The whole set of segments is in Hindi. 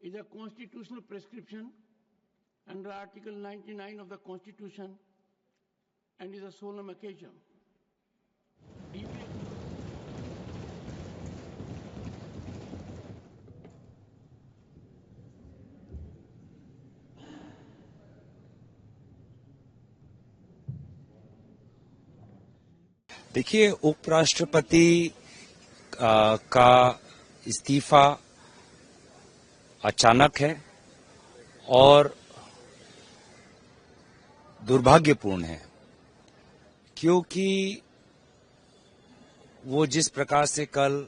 is a constitutional prescription under Article 99 of the Constitution and is a solemn occasion. देखिए, उपराष्ट्रपति का इस्तीफा अचानक है और दुर्भाग्यपूर्ण है, क्योंकि वो जिस प्रकार से कल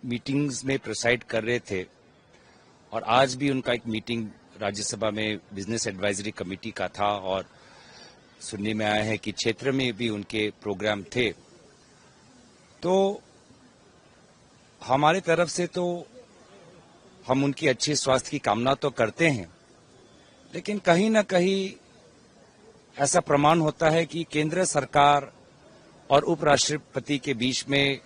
मीटिंग्स में प्रिसाइड कर रहे थे और आज भी उनका एक मीटिंग राज्यसभा में बिजनेस एडवाइजरी कमेटी का था और सुनने में आया है कि क्षेत्र में भी उनके प्रोग्राम थे, तो हमारे तरफ से तो हम उनकी अच्छे स्वास्थ्य की कामना तो करते हैं, लेकिन कहीं न कहीं ऐसा प्रमाण होता है कि केंद्र सरकार और उपराष्ट्रपति के बीच में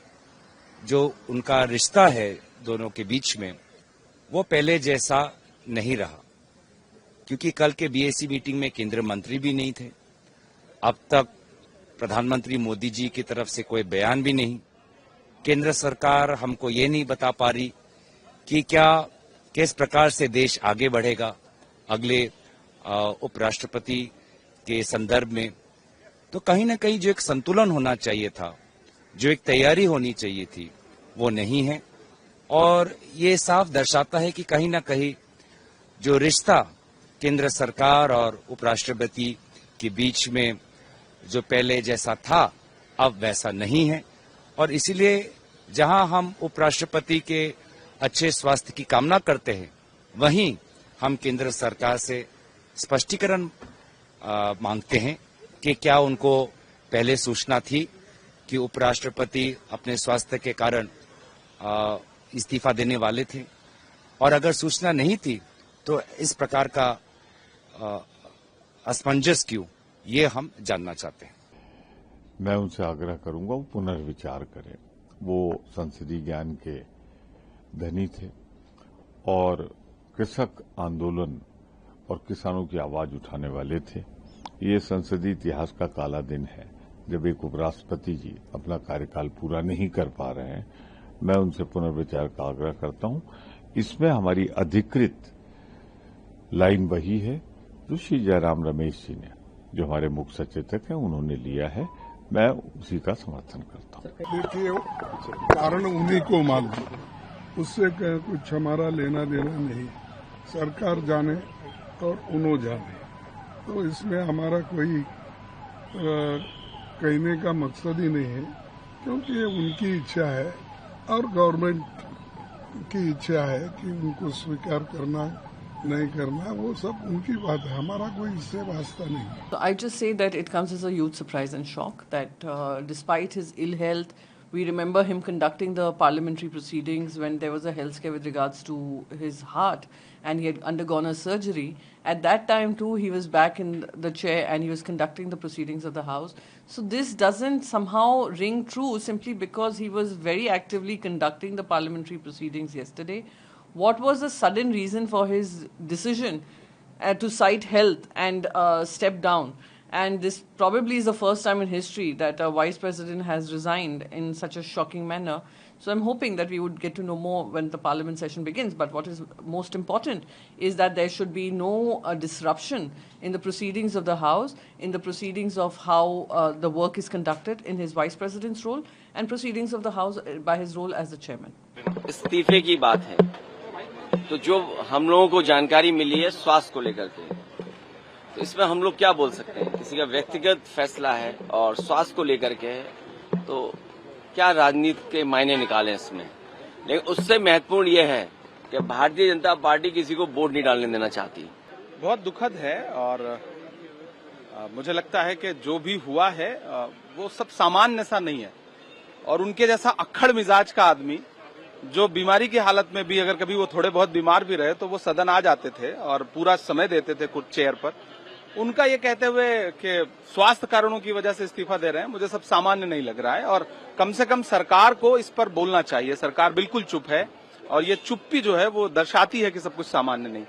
जो उनका रिश्ता है दोनों के बीच में, वो पहले जैसा नहीं रहा, क्योंकि कल के बीएसी मीटिंग में केंद्रीय मंत्री भी नहीं थे। अब तक प्रधानमंत्री मोदी जी की तरफ से कोई बयान भी नहीं। केंद्र सरकार हमको ये नहीं बता पा रही कि किस प्रकार से देश आगे बढ़ेगा अगले उपराष्ट्रपति के संदर्भ में। तो कहीं न कहीं जो एक संतुलन होना चाहिए था, जो एक तैयारी होनी चाहिए थी, वो नहीं है और ये साफ दर्शाता है कि कहीं न कहीं जो रिश्ता केंद्र सरकार और उपराष्ट्रपति के बीच में जो पहले जैसा था, अब वैसा नहीं है। और इसीलिए जहां हम उपराष्ट्रपति के अच्छे स्वास्थ्य की कामना करते हैं, वहीं हम केंद्र सरकार से स्पष्टीकरण मांगते हैं कि क्या उनको पहले सूचना थी कि उपराष्ट्रपति अपने स्वास्थ्य के कारण इस्तीफा देने वाले थे, और अगर सूचना नहीं थी तो इस प्रकार का असमंजस क्यों, ये हम जानना चाहते हैं। मैं उनसे आग्रह करूंगा वो पुनर्विचार करें। वो संसदीय ज्ञान के धनी थे और कृषक आंदोलन और किसानों की आवाज उठाने वाले थे। ये संसदीय इतिहास का काला दिन है जब एक उपराष्ट्रपति जी अपना कार्यकाल पूरा नहीं कर पा रहे हैं। मैं उनसे पुनर्विचार का आग्रह करता हूं। इसमें हमारी अधिकृत लाइन वही है जो श्री जयराम रमेश जी ने, जो हमारे मुख्य सचेतक हैं, उन्होंने लिया है। मैं उसी का समर्थन करता हूं। देखिए, कारण उन्हीं को मालूम, उससे कुछ हमारा लेना देना नहीं। सरकार जाने और उन्हों जाने, तो इसमें हमारा कोई कहने का मकसद ही नहीं है, क्योंकि ये उनकी इच्छा है और गवर्नमेंट की इच्छा है कि उनको स्वीकार करना नहीं करना, वो सब उनकी बात है, हमारा कोई इससे वास्ता नहीं। So I just say that it comes as a huge surprise and shock that despite his ill health, we remember him conducting the parliamentary proceedings when there was a health scare with regards to his heart and he had undergone a surgery. At that time too, he was back in the chair and he was conducting the proceedings of the House. So this doesn't somehow ring true simply because he was very actively conducting the parliamentary proceedings yesterday. What was the sudden reason for his decision to cite health and step down? And this probably is the first time in history that a vice president has resigned in such a shocking manner. So I'm hoping that we would get to know more when the parliament session begins. But what is most important is that there should be no disruption in the proceedings of the House, in the proceedings of how the work is conducted in his vice president's role, and proceedings of the House by his role as the chairman. इस्तीफे की बात है, तो जो हम लोगों को जानकारी मिली है स्वास्थ्य को लेकर के, तो इसमें हम लोग क्या बोल सकते हैं? किसी का व्यक्तिगत फैसला है और स्वास्थ्य को लेकर के है, तो क्या राजनीति के मायने निकालें इसमें। लेकिन उससे महत्वपूर्ण ये है कि भारतीय जनता पार्टी किसी को वोट नहीं डालने देना चाहती। बहुत दुखद है और मुझे लगता है कि जो भी हुआ है वो सब सामान्य सा नहीं है, और उनके जैसा अक्खड़ मिजाज का आदमी जो बीमारी की हालत में भी अगर कभी वो थोड़े बहुत बीमार भी रहे तो वो सदन आ जाते थे और पूरा समय देते थे कुछ चेयर पर। उनका ये कहते हुए कि स्वास्थ्य कारणों की वजह से इस्तीफा दे रहे हैं, मुझे सब सामान्य नहीं लग रहा है और कम से कम सरकार को इस पर बोलना चाहिए। सरकार बिल्कुल चुप है और ये चुप्पी जो है वो दर्शाती है कि सब कुछ सामान्य नहीं है।